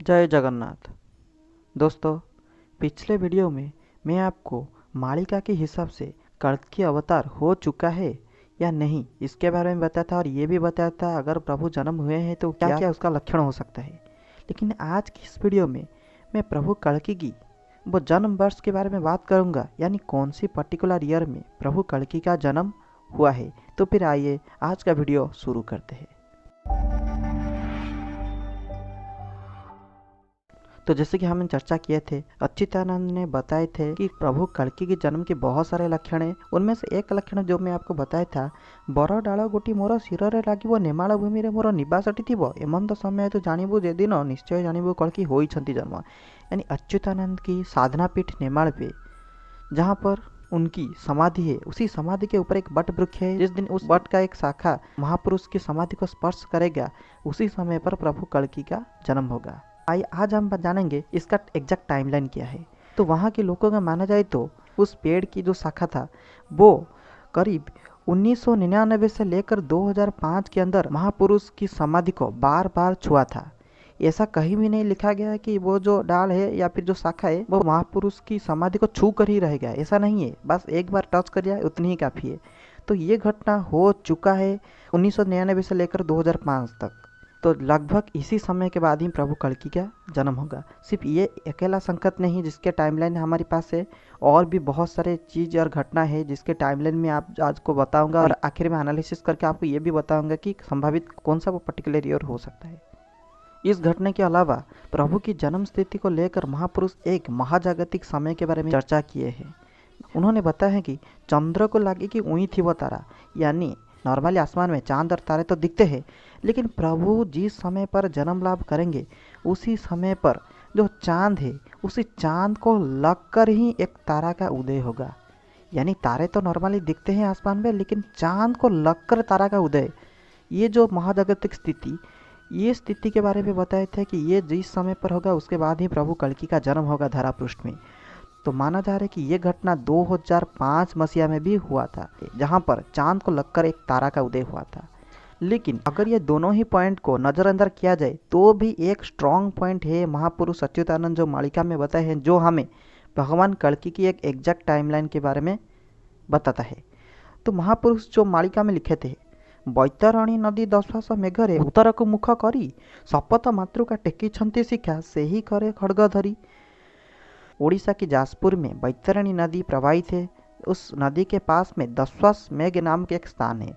जय जगन्नाथ। दोस्तों, पिछले वीडियो में मैं आपको मालिका के हिसाब से कल्कि अवतार हो चुका है या नहीं इसके बारे में बताया था और ये भी बताया था अगर प्रभु जन्म हुए हैं तो क्या क्या उसका लक्षण हो सकता है। लेकिन आज की इस वीडियो में मैं प्रभु कल्कि की वो जन्म वर्ष के बारे में बात करूंगा, यानी कौन सी पर्टिकुलर ईयर में प्रभु कल्कि का जन्म हुआ है। तो फिर आइए आज का वीडियो शुरू करते हैं। तो जैसे कि हमने चर्चा किए थे, अच्युतानंद ने बताए थे कि प्रभु कल्कि के जन्म के बहुत सारे लक्षण हैं। उनमें से एक लक्षण जो मैं आपको बताया था, बर डाल गोटी मोर शिर लगे नेमाल भूमि रे मोर निवासटी थी एमंत समय तो जानबू जे दिन निश्चय जानबू कल्कि होइछंती जन्म। यानी अच्युतानंद की साधना पीठ नेमाल पे जहाँ पर उनकी समाधि है, उसी समाधि के ऊपर एक बट वृक्ष है। जिस दिन उस बट का एक शाखा महापुरुष की समाधि को स्पर्श करेगा, उसी समय पर प्रभु कल्कि का जन्म होगा। आज हम जानेंगे इसका एग्जैक्ट टाइमलाइन क्या है। तो वहाँ के लोगों का माना जाए तो उस पेड़ की जो शाखा था वो करीब 1999 से लेकर 2005 के अंदर महापुरुष की समाधि को बार बार छुआ था। ऐसा कहीं भी नहीं लिखा गया कि वो जो डाल है या फिर जो शाखा है वो महापुरुष की समाधि को छू कर ही रह गया, ऐसा नहीं है। बस एक बार टच कर दिया उतनी ही काफ़ी है। तो ये घटना हो चुका है 1999 से लेकर 2005 तक। तो लगभग इसी समय के बाद ही प्रभु कल्कि का जन्म होगा। सिर्फ ये अकेला संकेत नहीं जिसके टाइमलाइन हमारे पास है, और भी बहुत सारे चीज़ और घटना है जिसके टाइमलाइन में आप आज को बताऊंगा, और आखिर में एनालिसिस करके आपको ये भी बताऊंगा कि संभावित कौन सा वो पर्टिकुलर ईयर हो सकता है। इस घटना के अलावा प्रभु की जन्म स्थिति को लेकर महापुरुष एक महाजागतिक समय के बारे में चर्चा किए हैं। उन्होंने बताया है कि चंद्र को लगे कि वही थी वो तारा, यानी नॉर्मली आसमान में चांद और तारे तो दिखते हैं, लेकिन प्रभु जिस समय पर जन्म लाभ करेंगे उसी समय पर जो चांद है उसी चांद को लगकर ही एक तारा का उदय होगा। यानी तारे तो नॉर्मली दिखते हैं आसमान में, लेकिन चांद को लगकर तारा का उदय, ये जो महाजागतिक स्थिति, ये स्थिति के बारे में बताए थे कि ये जिस समय पर होगा उसके बाद ही प्रभु कल्कि का जन्म होगा धरा पृष्ठ में। तो माना जा रहा है कि ये घटना 2005 मसीहा में भी हुआ था, जहां पर चांद को लगकर एक तारा का उदय हुआ था। लेकिन अगर ये दोनों ही पॉइंट को नज़रअंदर किया जाए तो भी एक स्ट्रॉन्ग पॉइंट है महापुरुष अच्युतानंद जो मालिका में बताए हैं, जो हमें भगवान कल्कि की एक एग्जैक्ट टाइमलाइन के बारे में बताता है। तो महापुरुष जो मालिका में लिखे थे, बैतरणी नदी 10 मेघरे उत्तर को मुख करी शपथ मातृका टेकी छंती शिखा से ही करे खड़ग धरी। ओडिशा की जाजपुर में बैतरणी नदी प्रवाहित है। उस नदी के पास में 10 मेघ नाम के एक स्थान है।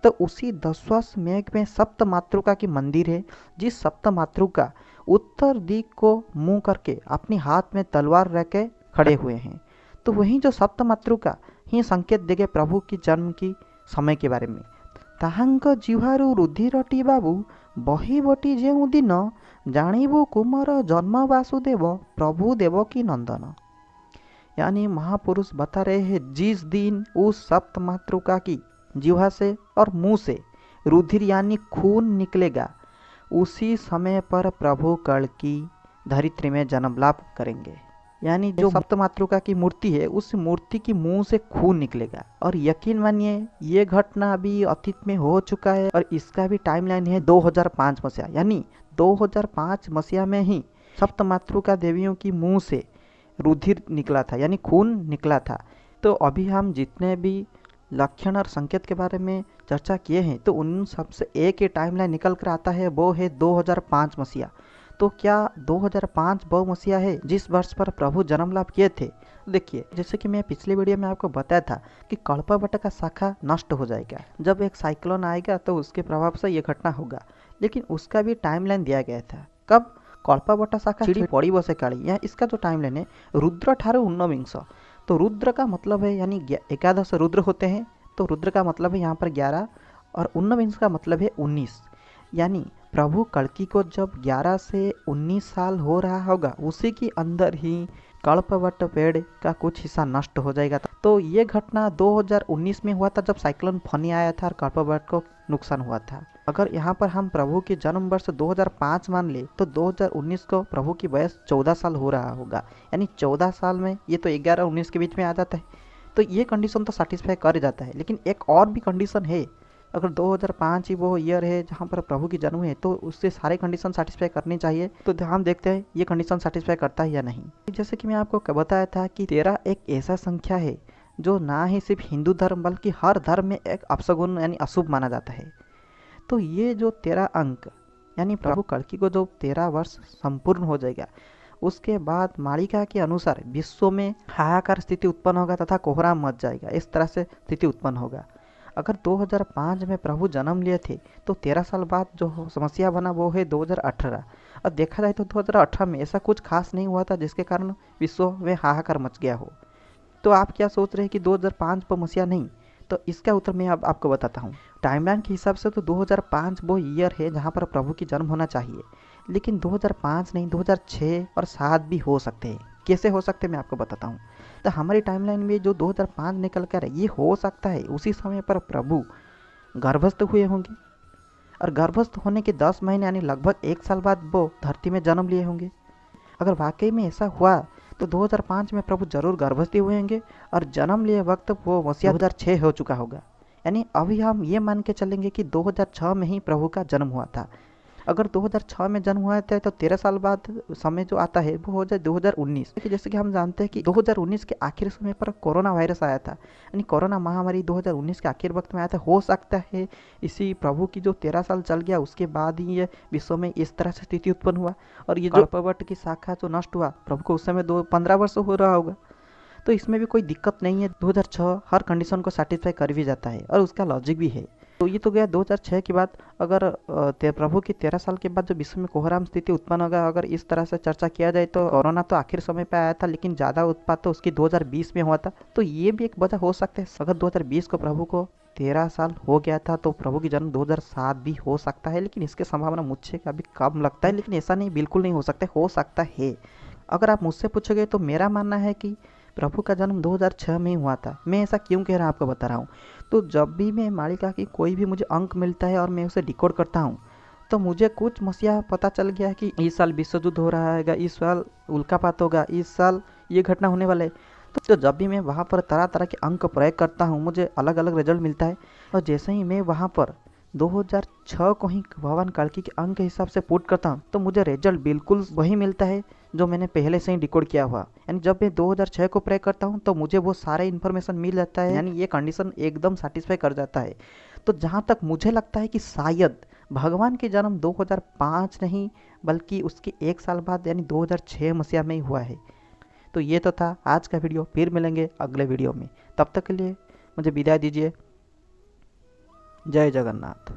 तो उसी 10 मेघ में सप्त मातृका की मंदिर है, जिस सप्त मातृका उत्तर दिक को मुंह करके अपनी हाथ में तलवार रख के खड़े हुए हैं। तो वही जो सप्त मातृका ही संकेत देगे प्रभु की जन्म की समय के बारे में। ताहांक जिह्वारु रुधिरटी बाबू बही बटी जेउ दिन जानिबु कुमार जन्म वासुदेव प्रभु देवकी नंदन। यानी महापुरुष बता रहे हैं जिस दिन उस सप्त मातृका की जिह्वा से और मुंह से रुधिर यानी खून निकलेगा, उसी समय पर प्रभु कल्कि धरित्री में जन्म लाभ करेंगे। यानी जो सप्त मातृका की मूर्ति है उस मूर्ति की मुंह से खून निकलेगा। और यकीन मानिए ये घटना अभी अतीत में हो चुका है, और इसका भी टाइमलाइन है 2005 मसीहा। यानी 2005 मसीहा में ही सप्त मातृका देवियों की मुंह से रुधिर निकला था, यानी खून निकला था। तो अभी हम जितने भी लक्षण और संकेत के बारे में चर्चा किए हैं, तो उन सबसे एक ही टाइमलाइन निकल कर आता है, वो है 2005 मसीहा। तो क्या 2005 वो मसीहा है जिस वर्ष पर प्रभु जन्म लाभ किए थे? देखिए, जैसे कि मैं पिछले वीडियो में आपको बताया था कि कल्पवट का शाखा नष्ट हो जाएगा जब एक साइक्लोन आएगा, तो उसके प्रभाव से ये घटना होगा। लेकिन उसका भी टाइमलाइन दिया गया था, कब कल्पवट शाखा छिड़ी पड़ी बसे काली। यहाँ इसका जो टाइमलाइन है रुद्र ठारू 19। तो रुद्र का मतलब है यानी 11 रुद्र होते हैं, तो रुद्र का मतलब है यहाँ पर 11, और 19 का मतलब है 19। यानी प्रभु कल्कि को जब 11 से 19 साल हो रहा होगा, उसी के अंदर ही कल्पवट पेड़ का कुछ हिस्सा नष्ट हो जाएगा। तो ये घटना 2019 में हुआ था जब साइक्लोन फनी आया था और कल्पवट को नुकसान हुआ था। अगर यहाँ पर हम प्रभु के जन्म वर्ष 2005 मान ले तो 2019 को प्रभु की वयस 14 साल हो रहा होगा। यानी 14 साल में ये तो 11-19 के बीच में आ जाता है। तो ये कंडीशन तो सेटिस्फाई कर जाता है। लेकिन एक और भी कंडीशन है अगर 2005 ही वो ईयर है जहाँ पर प्रभु की जन्म है तो उससे सारे कंडीशन सेटिस्फाई करनी चाहिए। तो हम देखते हैं ये कंडीशन सेटिस्फाई करता है या नहीं। जैसे कि मैं आपको बताया था कि 13 एक ऐसा संख्या है जो ना ही सिर्फ हिंदू धर्म बल्कि हर धर्म में एक अपशगुन यानी अशुभ माना जाता है। तो ये जो 13 अंक यानी प्रभु कल्कि को जो 13 वर्ष संपूर्ण हो जाएगा, उसके बाद मालिका के अनुसार विश्व में हाहाकार स्थिति उत्पन्न होगा तथा कोहराम मच जाएगा। इस तरह से स्थिति उत्पन्न होगा। अगर 2005 में प्रभु जन्म लिए थे तो 13 साल बाद जो समस्या बना वो है 2018। और देखा जाए तो 2018 में ऐसा कुछ खास नहीं हुआ था जिसके कारण विश्व में हाहाकार मच गया हो। तो आप क्या सोच रहे हैं कि 2005 पर मसीहा नहीं? तो इसका उत्तर मैं अब आपको बताता हूँ। टाइमलाइन के हिसाब से तो 2005 वो ईयर है जहाँ पर प्रभु की जन्म होना चाहिए, लेकिन 2005 नहीं 2006 और 7 भी हो सकते हैं। कैसे हो सकते हैं मैं आपको बताता हूँ। तो हमारी टाइमलाइन में जो 2005 निकल कर ये हो सकता है उसी समय पर प्रभु गर्भस्थ हुए होंगे, और गर्भस्थ होने के 10 महीने यानी लगभग 1 साल बाद वो धरती में जन्म लिए होंगे। अगर वाकई में ऐसा हुआ तो 2005 में प्रभु जरूर गर्भवती हुए होंगे और जन्म लिए वक्त वो मसीहा 2006 हो चुका होगा। यानी अभी हम ये मान के चलेंगे कि 2006 में ही प्रभु का जन्म हुआ था। अगर 2006 में जन्म हुआ था तो 13 साल बाद समय जो आता है वो हो जाए 2019। जैसे कि हम जानते हैं कि 2019 के आखिर समय पर कोरोना वायरस आया था, यानी कोरोना महामारी 2019 के आखिर वक्त में आया था। हो सकता है इसी प्रभु की जो 13 साल चल गया उसके बाद ही ये विश्व में इस तरह से स्थिति उत्पन्न हुआ, और ये जो कल्पवट की शाखा जो नष्ट हुआ प्रभु को उस समय 15 वर्ष हो रहा होगा। तो इसमें भी कोई दिक्कत नहीं है। 2006 हर कंडीशन को सेटिस्फाई कर भी जाता है और उसका लॉजिक भी है। तो ये तो गया 2006 की बात। अगर प्रभु की 13 साल के बाद जो विश्व में कोहराम स्थिति उत्पन्न होगा, अगर इस तरह से चर्चा किया जाए तो कोरोना तो आखिर समय पे आया था लेकिन ज़्यादा उत्पात तो उसकी 2020 में हुआ था। तो ये भी एक वजह हो सकता है। अगर 2020 को प्रभु को 13 साल हो गया था तो प्रभु की जन्म 2007 भी हो सकता है, लेकिन इसकी संभावना मुझसे काफ़ी कम लगता है। लेकिन ऐसा नहीं, बिल्कुल नहीं हो सकता, हो सकता है। अगर आप मुझसे पूछोगे तो मेरा मानना है कि प्रभु का जन्म 2006 में ही हुआ था। मैं ऐसा क्यों कह रहा हूँ आपको बता रहा हूँ। तो जब भी मैं मालिका की कोई भी मुझे अंक मिलता है और मैं उसे डिकोड करता हूँ तो मुझे कुछ मसीहा पता चल गया कि इस साल विश्व युद्ध हो रहा है, इस साल उल्कापात होगा, इस साल ये घटना होने वाला है। तो जब भी मैं वहाँ पर तरह तरह के अंक प्रयोग करता हूँ मुझे अलग अलग रिजल्ट मिलता है। और जैसे ही मैं वहाँ पर 2006 को ही भगवान कल्कि के अंक के हिसाब से पुट करता हूँ तो मुझे रिजल्ट बिल्कुल वही मिलता है जो मैंने पहले से ही डिकोड किया हुआ। यानी जब मैं 2006 को प्रयोग करता हूँ तो मुझे वो सारे इन्फॉर्मेशन मिल जाता है, यानी ये कंडीशन एकदम सेटिस्फाई कर जाता है। तो जहाँ तक मुझे लगता है कि शायद भगवान के जन्म 2005 नहीं बल्कि उसके 1 साल बाद यानी 2006 मसीहा में ही हुआ है। तो ये तो था आज का वीडियो। फिर मिलेंगे अगले वीडियो में, तब तक के लिए मुझे विदाई दीजिए। जय जगन्नाथ।